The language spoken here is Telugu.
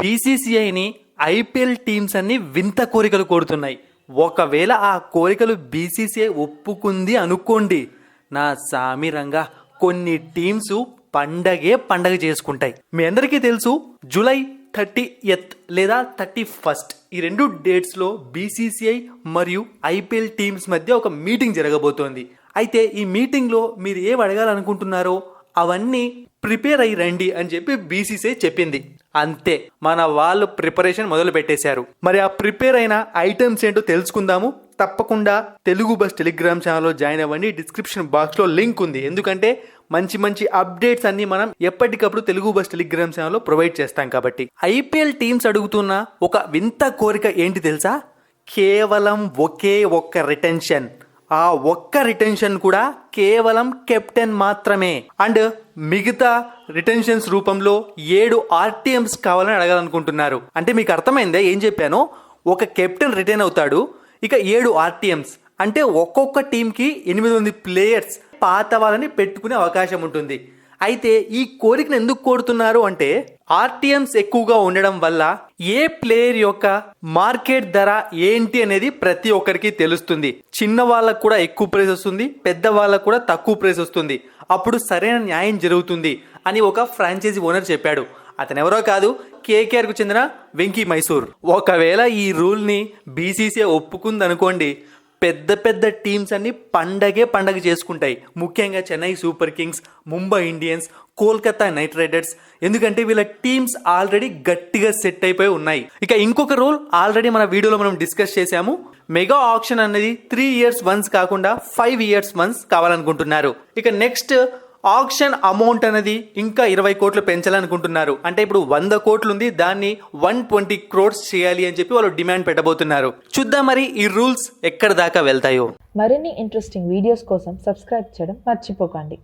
బీసీసీఐని ఐపీఎల్ టీమ్స్ అన్ని వింత కోరికలు కోరుతున్నాయి. ఒకవేళ ఆ కోరికలు బీసీసీఐ ఒప్పుకుంది అనుకోండి, నా సామిరంగా కొన్ని టీమ్స్ పండగ చేసుకుంటాయి. మీ అందరికీ తెలుసు, జూలై 30th లేదా 31st ఈ 2 డేట్స్లో బీసీసీఐ మరియు ఐపీఎల్ టీమ్స్ మధ్య ఒక మీటింగ్ జరగబోతోంది. అయితే ఈ మీటింగ్లో మీరు ఏం అడగాలనుకుంటున్నారో అవన్నీ ప్రిపేర్ అయ్యి రండి అని చెప్పి బీసీసీఐ చెప్పింది. అంతే, మన వాళ్ళు ప్రిపరేషన్ మొదలు పెట్టేశారు. మరి ఆ ప్రిపేర్ అయిన ఐటమ్స్ ఏంటో తెలుసుకుందాము. తప్పకుండా తెలుగు బస్ టెలిగ్రామ్ ఛానల్లో జాయిన్ అవ్వండి. డిస్క్రిప్షన్ బాక్స్లో లింక్ ఉంది. ఎందుకంటే మంచి మంచి అప్డేట్స్ అన్ని మనం ఎప్పటికప్పుడు తెలుగు బస్ టెలిగ్రామ్ ఛానల్లో ప్రొవైడ్ చేస్తాం కాబట్టి. ఐపీఎల్ టీమ్స్ అడుగుతున్న ఒక వింత కోరిక ఏంటి తెలుసా? కేవలం ఒక్క రిటెన్షన్. ఆ ఒక్క రిటెన్షన్ కూడా కేవలం కెప్టెన్ మాత్రమే. అండ్ మిగతా రిటెన్షన్స్ రూపంలో 7 RTMs కావాలని అడగాలనుకుంటున్నారు. అంటే మీకు అర్థమైందా ఏం చెప్పానో? ఒక కెప్టెన్ రిటైన్ అవుతాడు, ఇక 7 RTMs అంటే ఒక్కొక్క టీంకి 8 ప్లేయర్స్ పాత వాళ్ళని పెట్టుకునే అవకాశం ఉంటుంది. అయితే ఈ కోరికను ఎందుకు కోరుతున్నారు అంటే, RTMs ఎక్కువగా ఉండడం వల్ల ఏ ప్లేయర్ యొక్క మార్కెట్ ధర ఏంటి అనేది ప్రతి ఒక్కరికి తెలుస్తుంది. చిన్న వాళ్ళకు కూడా ఎక్కువ ప్రైస్ వస్తుంది, పెద్ద వాళ్ళకు కూడా తక్కువ ప్రైస్ వస్తుంది. అప్పుడు సరైన న్యాయం జరుగుతుంది అని ఒక ఫ్రాంచైజీ ఓనర్ చెప్పాడు. అతను ఎవరో కాదు, KKRకు చెందిన వెంకీ మైసూర్. ఒకవేళ ఈ రూల్ని బీసీసీఐ ఒప్పుకుందనుకోండి, పెద్ద టీమ్స్ అన్ని పండగ చేసుకుంటాయి. ముఖ్యంగా Chennai super Kings, Mumbai Indians, Kolkata night riders. ఎందుకంటే వీళ్ళ టీమ్స్ ఆల్రెడీ గట్టిగా సెట్ అయిపోయి ఉన్నాయి. ఇక ఇంకొక రూల్ ఆల్రెడీ మన వీడియోలో మనం డిస్కస్ చేశాము. మెగా ఆక్షన్ అనేది 3 years once కాకుండా 5 years once కావాలనుకుంటున్నారు. ఇక నెక్స్ట్ ఆక్షన్ అమౌంట్ అనేది ఇంకా 20 కోట్లు పెంచాలనుకుంటున్నారు. అంటే ఇప్పుడు 100 కోట్లు ఉంది, దాన్ని 120 crores చేయాలి అని చెప్పి వాళ్ళు డిమాండ్ పెట్టబోతున్నారు. చూద్దాం మరి ఈ రూల్స్ ఎక్కడి దాకా వెళ్తాయో. మరిన్ని ఇంట్రెస్టింగ్ వీడియోస్ కోసం సబ్స్క్రైబ్ చేయడం మర్చిపోకండి.